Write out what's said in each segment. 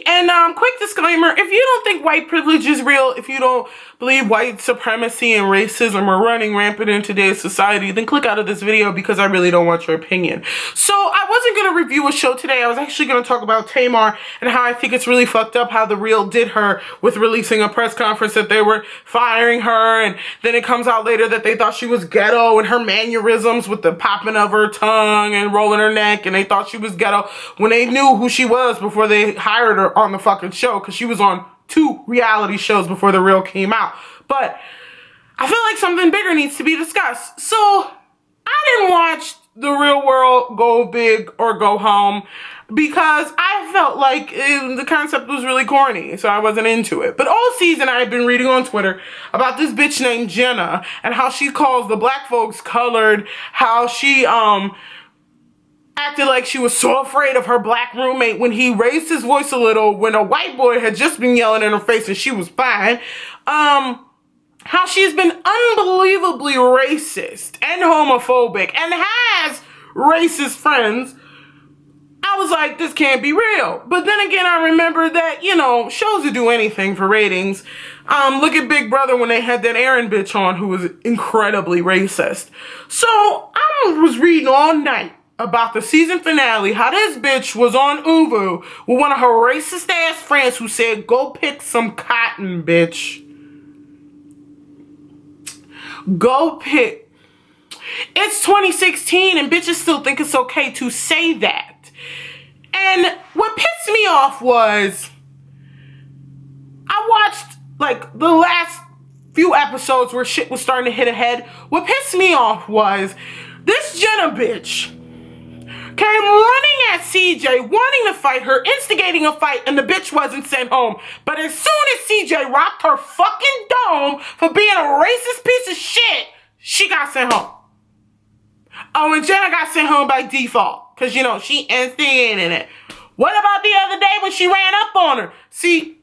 And quick disclaimer, if you don't think white privilege is real, if you don't believe white supremacy and racism are running rampant in today's society, then click out of this video because I really don't want your opinion. So I wasn't going to review a show today. I was actually going to talk about Tamar and how I think it's really fucked up how The Real did her with releasing a press conference that they were firing her, and then it comes out later that they thought she was ghetto and her mannerisms with the popping of her tongue and rolling her neck, and they thought she was ghetto when they knew who she was before they hired her on the fucking show, because she was on 2 reality shows before The Real came out. But I feel like something bigger needs to be discussed. So I didn't watch The Real World go big or go home because I felt like the concept was really corny, so I wasn't into it. But all season I had been reading on Twitter about this bitch named Jenna and how she calls the black folks colored, how she acted like she was so afraid of her black roommate when he raised his voice a little when a white boy had just been yelling in her face and she was fine. How she's been unbelievably racist and homophobic and has racist friends. I was like, this can't be real. But then again, I remember that, you know, shows would do anything for ratings. Look at Big Brother when they had that Aaron bitch on who was incredibly racist. So I was reading all night about the season finale, how this bitch was on Uvu with one of her racist ass friends who said, go pick some cotton, bitch. Go pick. It's 2016 and bitches still think it's okay to say that. And what pissed me off was I watched like the last few episodes where shit was starting to hit ahead. What pissed me off was this Jenna bitch came running at CJ, wanting to fight her, instigating a fight, and the bitch wasn't sent home. But as soon as CJ rocked her fucking dome for being a racist piece of shit, she got sent home. Oh, and Jenna got sent home by default, because, you know, she instigated it. What about the other day when she ran up on her? See,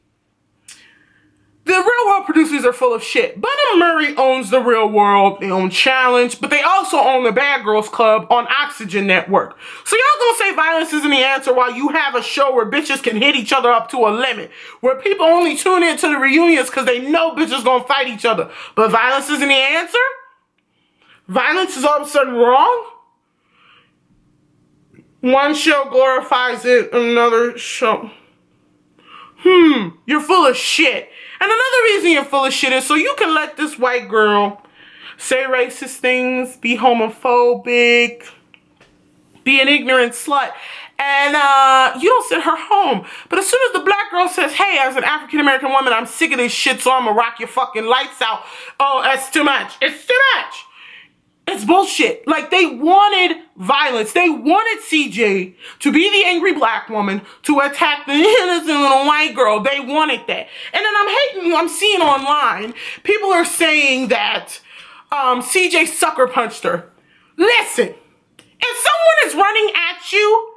the Real World producers are full of shit. Bud and Murray owns The Real World. They own Challenge, but they also own the Bad Girls Club on Oxygen Network. So y'all gonna say violence isn't the answer while you have a show where bitches can hit each other up to a limit, where people only tune in to the reunions because they know bitches gonna fight each other. But violence isn't the answer? Violence is all of a sudden wrong? One show glorifies it, another show. You're full of shit. And another reason you're full of shit is so you can let this white girl say racist things, be homophobic, be an ignorant slut, and you don't send her home. But as soon as the black girl says, hey, as an African-American woman, I'm sick of this shit, so I'm gonna rock your fucking lights out. Oh, that's too much. It's too much. It's bullshit. Like, they wanted violence. They wanted CJ to be the angry black woman to attack the innocent little white girl. They wanted that. And then I'm seeing online, people are saying that CJ sucker punched her. Listen, if someone is running at you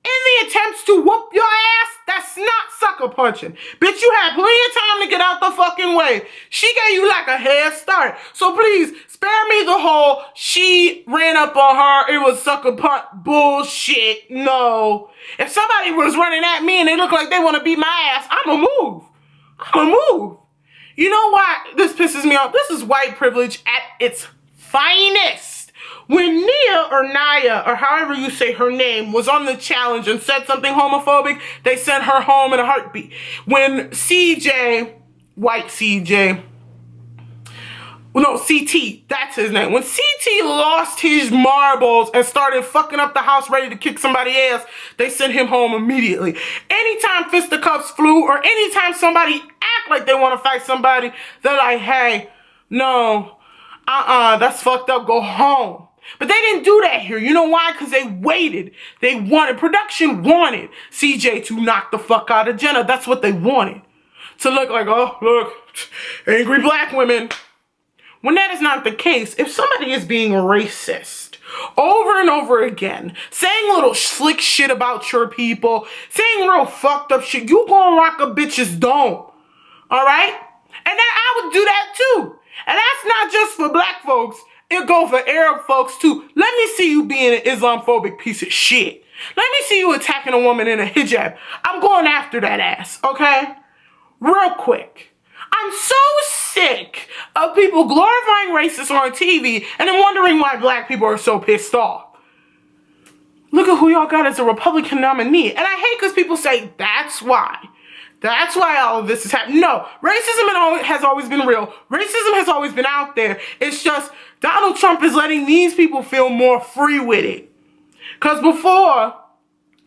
in the attempts to whoop your ass, that's not sucker punching. Bitch, you had plenty of time to get out the fucking way. She gave you like a head start. So please, spare me the whole, she ran up on her, it was sucker punch bullshit. No. If somebody was running at me and they look like they want to beat my ass, I'ma move. You know why this pisses me off? This is white privilege at its finest. When Nia or Naya, or however you say her name, was on the challenge and said something homophobic, they sent her home in a heartbeat. When CJ, white CJ, no, CT, that's his name. When CT lost his marbles and started fucking up the house ready to kick somebody's ass, they sent him home immediately. Anytime fisticuffs flew or anytime somebody act like they want to fight somebody, they're like, hey, no, that's fucked up, go home. But they didn't do that here. You know why? Because they waited. Production wanted CJ to knock the fuck out of Jenna. That's what they wanted. To look like, oh, look, angry black women. When that is not the case, if somebody is being racist over and over again, saying little slick shit about your people, saying real fucked up shit, you gonna rock a bitch's dome. All right? And I would do that too. And that's not just for black folks. It go for Arab folks too. Let me see you being an Islamophobic piece of shit. Let me see you attacking a woman in a hijab. I'm going after that ass, okay? Real quick. I'm so sick of people glorifying racists on TV and then wondering why black people are so pissed off. Look at who y'all got as a Republican nominee. And I hate because people say, that's why. That's why all of this is happening. No, racism has always been real. Racism has always been out there. It's just Donald Trump is letting these people feel more free with it. Because before,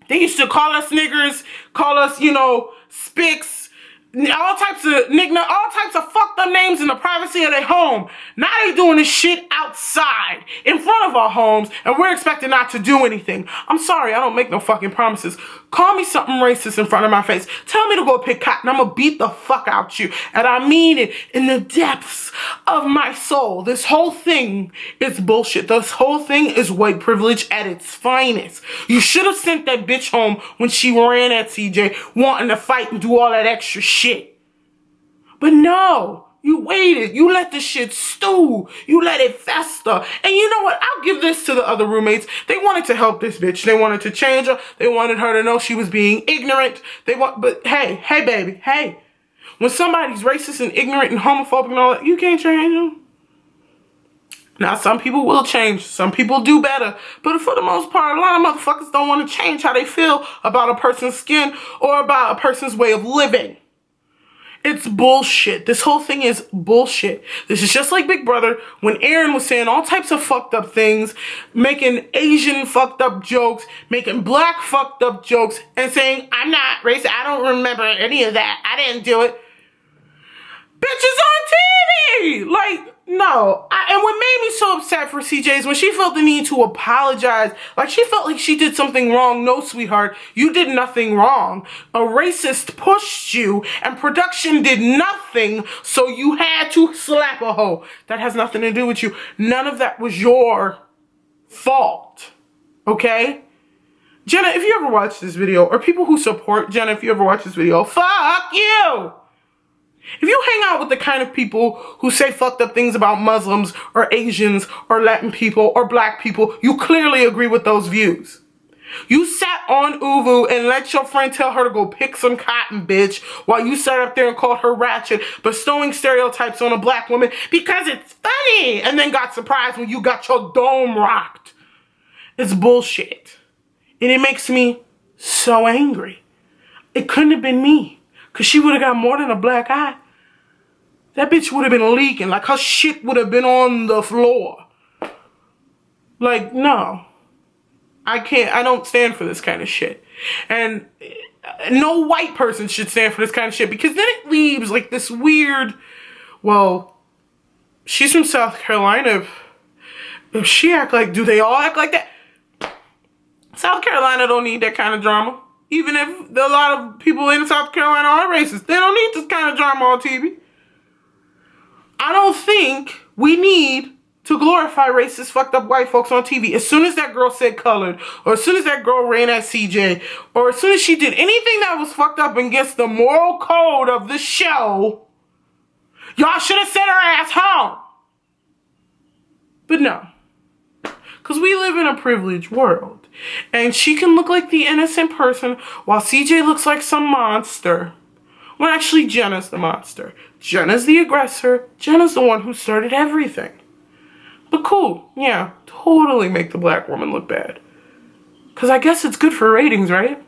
they used to call us niggers, call us, spics, all types of fucked up names in the privacy of their home. Now they doing this shit outside, in front of our homes, and we're expected not to do anything. I'm sorry, I don't make no fucking promises. Call me something racist in front of my face. Tell me to go pick cotton. I'm gonna beat the fuck out you. And I mean it in the depths of my soul. This whole thing is bullshit. This whole thing is white privilege at its finest. You should have sent that bitch home when she ran at CJ, wanting to fight and do all that extra shit. But no, you waited. You let the shit stew. You let it fester. And you know what? I'll give this to the other roommates. They wanted to help this bitch. They wanted to change her. They wanted her to know she was being ignorant. But hey, baby, hey. When somebody's racist and ignorant and homophobic and all that, you can't change them. Now, some people will change. Some people do better. But for the most part, a lot of motherfuckers don't want to change how they feel about a person's skin or about a person's way of living. It's bullshit. This whole thing is bullshit. This is just like Big Brother when Aaron was saying all types of fucked up things, making Asian fucked up jokes, making black fucked up jokes, and saying, I'm not racist. I don't remember any of that. I didn't do it. Bitches on TV! Like, no. And what made me so upset for CJ is when she felt the need to apologize. Like, she felt like she did something wrong. No, sweetheart. You did nothing wrong. A racist pushed you, and production did nothing, so you had to slap a hoe. That has nothing to do with you. None of that was your fault. Okay? Jenna, if you ever watch this video, or people who support Jenna, if you ever watch this video, fuck you! If you hang out with the kind of people who say fucked up things about Muslims or Asians or Latin people or black people, you clearly agree with those views. You sat on Uvu and let your friend tell her to go pick some cotton, bitch, while you sat up there and called her ratchet, bestowing stereotypes on a black woman because it's funny, and then got surprised when you got your dome rocked. It's bullshit. And it makes me so angry. It couldn't have been me. Because she would have got more than a black eye. That bitch would have been leaking. Like, her shit would have been on the floor. Like, no. I don't stand for this kind of shit. And no white person should stand for this kind of shit. Because then it leaves, like, this weird... Well, she's from South Carolina. If she act like... Do they all act like that? South Carolina don't need that kind of drama. Even if a lot of people in South Carolina are racist. They don't need this kind of drama on TV. I don't think we need to glorify racist, fucked up white folks on TV. As soon as that girl said colored, or as soon as that girl ran at CJ, or as soon as she did anything that was fucked up against the moral code of the show, y'all should have sent her ass home. But no. Because we live in a privileged world. And she can look like the innocent person while CJ looks like some monster. Well, actually, Jenna's the monster. Jenna's the aggressor. Jenna's the one who started everything. But cool. Yeah, totally make the black woman look bad. Because I guess it's good for ratings, right?